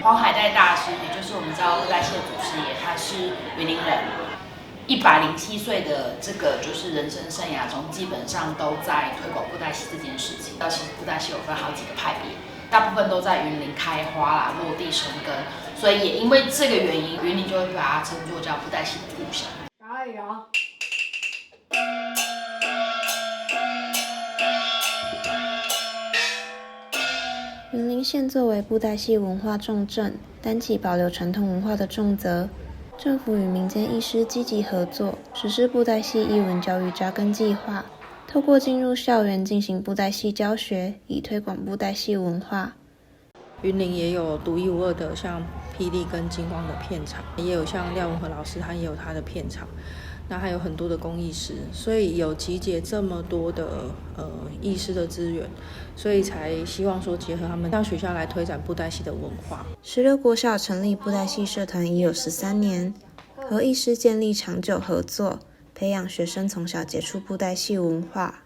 黄海岱大师，也就是我们知道布袋戏的祖师爷，他是云林人，107岁的这个就是人生生涯中，基本上都在推广布袋戏这件事情。其实布袋戏有分好几个派别，大部分都在云林开花啦，落地生根，所以也因为这个原因，云林就会把它称作叫布袋戏的故乡。加油！云林县作为布袋戏文化重镇，担起保留传统文化的重责。政府与民间艺师积极合作，实施布袋戏艺文教育扎根计划，透过进入校园进行布袋戏教学，以推广布袋戏文化。云林也有独一无二的像霹雳跟金光的片场，也有像廖文和老师，他也有他的片场。那还有很多的工艺师，所以有集结这么多的艺师的资源，所以才希望说结合他们让学校来推展布袋戏的文化。16国小成立布袋戏社团已有13年，和艺师建立长久合作，培养学生从小接触布袋戏文化。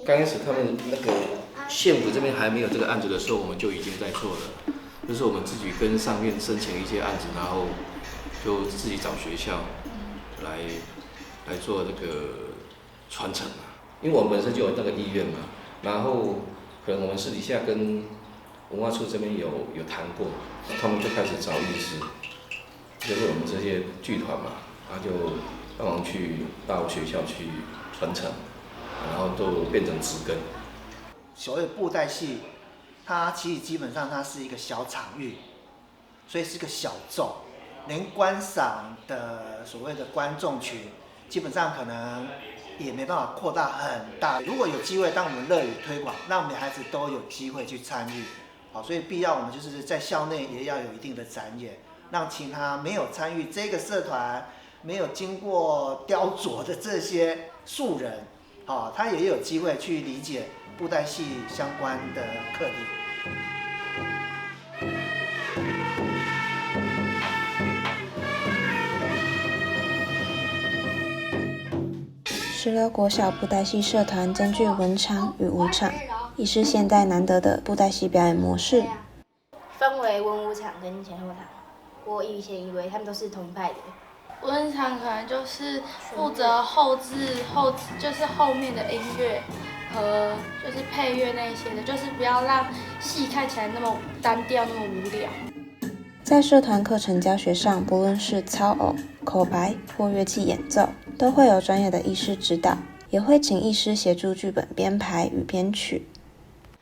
刚开始他们那个县府这边还没有这个案子的时候，我们就已经在做了。就是我们自己跟上面申请一些案子，然后就自己找学校来做这个传承嘛。因为我们本身就有那个意愿嘛，然后可能我们私底下跟文化处这边有谈过，他们就开始找艺师，就是我们这些剧团嘛，然后就帮忙去到学校去传承，然后就变成植根。所谓布袋戏。它其实基本上它是一个小场域，所以是个小众，能观赏的所谓的观众群，基本上可能也没办法扩大很大。如果有机会，当我们乐于推广，让我们的孩子都有机会去参与，好，所以必要我们就是在校内也要有一定的展演，让其他没有参与这个社团、没有经过雕琢的这些素人，好，他也有机会去理解布袋戏相关的课题。16国小布袋戏社团兼具文场与武场，亦是现代难得的布袋戏表演模式。分为文武场跟前后场，我以前以为他们都是同一派的。文场可能就是负责后就是后面的音乐和就是配乐那些的，就是不要让戏看起来那么单调、那么无聊。在社团课程教学上，不论是操偶、口白或乐器演奏，都会有专业的艺师指导，也会请艺师协助剧本编排与编曲。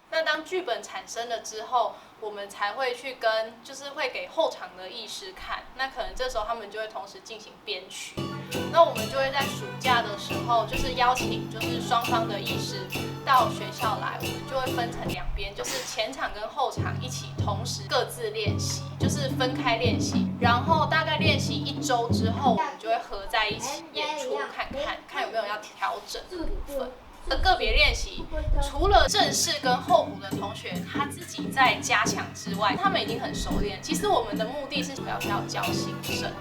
那当剧本产生了之后，我们才会去就是会给后场的艺师看，那可能这时候他们就会同时进行编曲。那我们就会在暑假的时候，就是邀请就是双方的艺师到学校来，我们就会分成两边，就是前场跟后场一起同时各自练习，就是分开练习，然后大概练习1周之后，我们就会合在一起演出，看有没有要调整的部分。个别练习，除了正式跟候补的同学他自己在加强之外，他们已经很熟练。其实我们的目的是要教新生，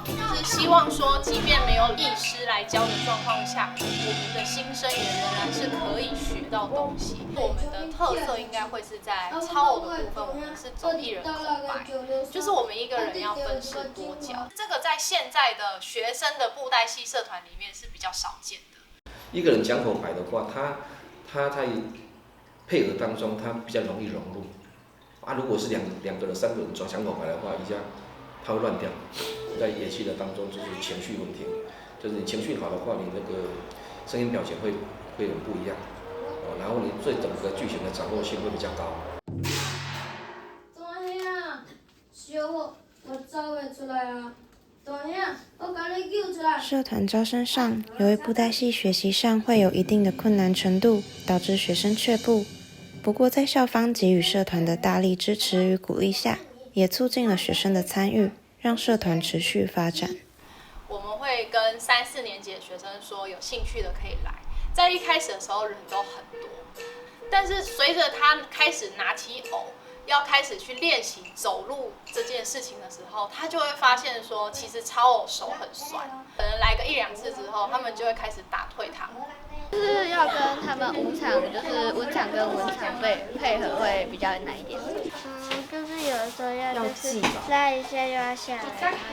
就是希望说，即便没有艺师来教的状况下，我们的新生也仍然是可以学到东西。我们的特色应该会是在操偶的部分，我们是走一人口白，就是我们一个人要分饰多角。这个在现在的学生的布袋戏社团里面是比较少见的。一个人讲口白的话，他在配合当中，他比较容易融入。如果是两个人、3个人讲口白的话，一下他会乱掉。在演戏的当中，就是情绪问题，就是你情绪好的话，你那个声音表现会很不一样。然后你对整个剧情的掌握性会比较高。怎么样？小我找不出来啊！社团招生上，由于布袋戏学习上会有一定的困难程度，导致学生却步。不过在校方给予社团的大力支持与鼓励下，也促进了学生的参与，让社团持续发展。我们会跟3、4年级的学生说，有兴趣的可以来。在一开始的时候人都很多，但是随着他开始拿起偶，要开始去练习走路这件事情的时候，他就会发现说，其实操偶手很酸。可能来个1、2次之后，他们就会开始打退堂。就是校跟他们舞场就是文场跟文场配合会比较难一点。就是有的时候就是拉一下又要下来，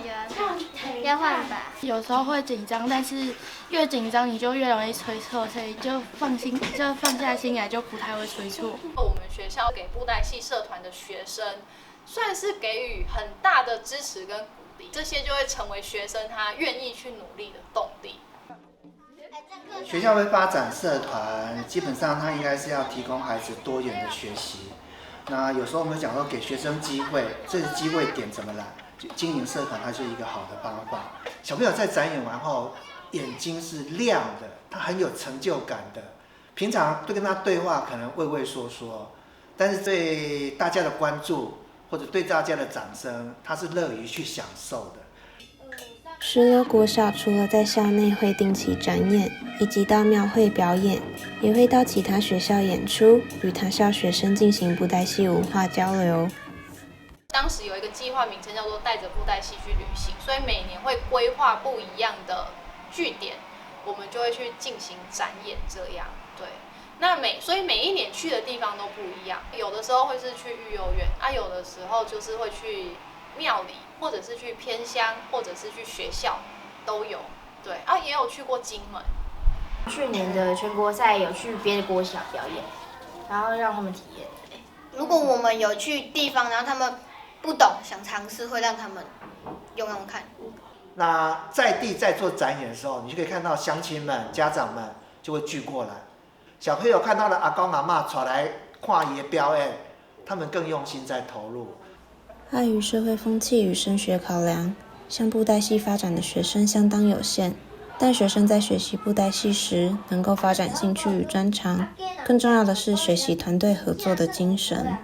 然后要换把。有时候会紧张，但是越紧张你就越容易吹错，所以就放下心来，就不太会吹错。我们学校给布袋戏社团的学生，算是给予很大的支持跟鼓励，这些就会成为学生他愿意去努力的动力。学校会发展社团，基本上它应该是要提供孩子多元的学习。那有时候我们讲说给学生机会，这个机会点怎么来？经营社团它是一个好的方法。小朋友在展演完后，眼睛是亮的，他很有成就感的。平常跟他对话可能畏畏缩缩，但是对大家的关注或者对大家的掌声，他是乐于去享受的。石螺国小除了在校内会定期展演，以及到庙会表演，也会到其他学校演出，与他校学生进行布袋戏文化交流。当时有一个计划名称叫做带着布袋戏去旅行，所以每年会规划不一样的据点，我们就会去进行展演这样。对，那所以每一年去的地方都不一样，有的时候会是去育幼院啊，有的时候就是会去庙里，或者是去偏乡，或者是去学校，都有。对啊，也有去过金门。去年的全国赛有去别的国小表演，然后让他们体验。如果我们有去地方，然后他们不懂想尝试，会让他们用看。那在地在做展演的时候，你就可以看到乡亲们、家长们就会聚过来。小朋友看到了阿公阿嬷传来看爷表演，他们更用心在投入。碍于社会风气与升学考量，向布袋戏发展的学生相当有限。但学生在学习布袋戏时，能够发展兴趣与专长，更重要的是学习团队合作的精神。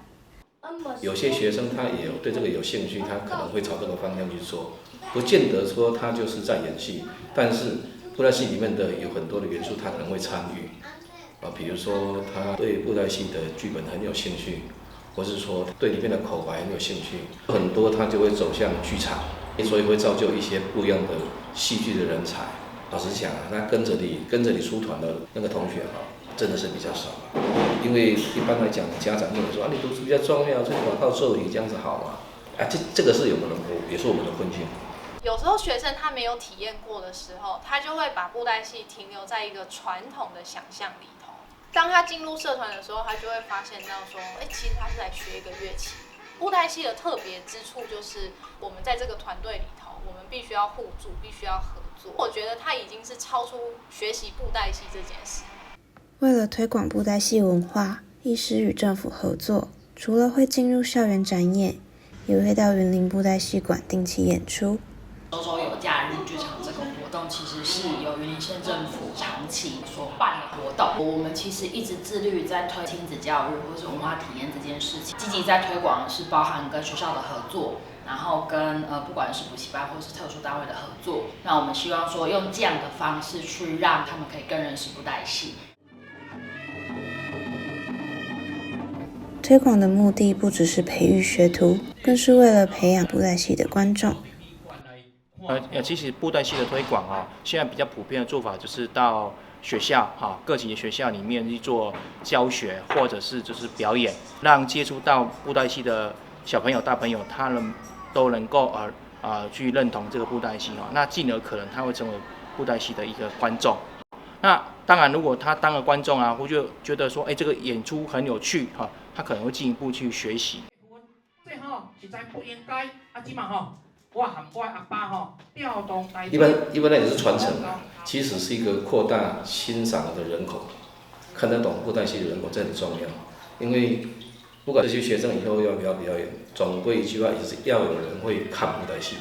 有些学生他也有对这个有兴趣，他可能会朝这个方向去做，不见得说他就是在演戏，但是布袋戏里面的有很多的元素他可能会参与，比如说他对布袋戏的剧本很有兴趣，或是说对里面的口白很有兴趣，很多他就会走向剧场，所以会造就一些不一样的戏剧的人才。老实讲啊，那跟着你出团的那个同学真的是比较少，因为一般来讲，家长认为说你读书比较重要，所以我靠咒语这样子好吗？这个是也是我们的困境。有时候学生他没有体验过的时候，他就会把布袋戏停留在一个传统的想象里头。当他进入社团的时候，他就会发现到说，其实他是来学一个乐器。布袋戏的特别之处就是我们在这个团队里头，我们必须要互助，必须要合作。我觉得它已经是超出学习布袋戏这件事。为了推广布袋戏文化，医师与政府合作，除了会进入校园展演，也会到云林布袋戏馆定期演出。周周有假日剧场这个活动，其实是由云林县政府长期所办的活动。我们其实一直致力于在推亲子教育或是文化体验这件事情，积极在推广的是包含跟学校的合作，然后跟不管是补习班或是特殊单位的合作。那我们希望说用这样的方式去让他们可以更认识布袋戏。推广的目的不只是培育学徒，更是为了培养布袋戏的观众。其实布袋戏的推广现在比较普遍的做法就是到学校各级的学校里面去做教学，或者是就是表演，让接触到布袋戏的小朋友、大朋友，他们都能够去认同这个布袋戏那进而可能他会成为布袋戏的一个观众。那当然，如果他当了观众或就觉得说，这个演出很有趣他可能会进一步去学习。这实在不应该即嘛我和我阿爸调动一般那也是传承其实是一个扩大欣赏的人口，看得懂布袋戏的人口，这很重要。因为不管这些学生以后要不要表演，总归一句话，也是要有人会看布袋戏。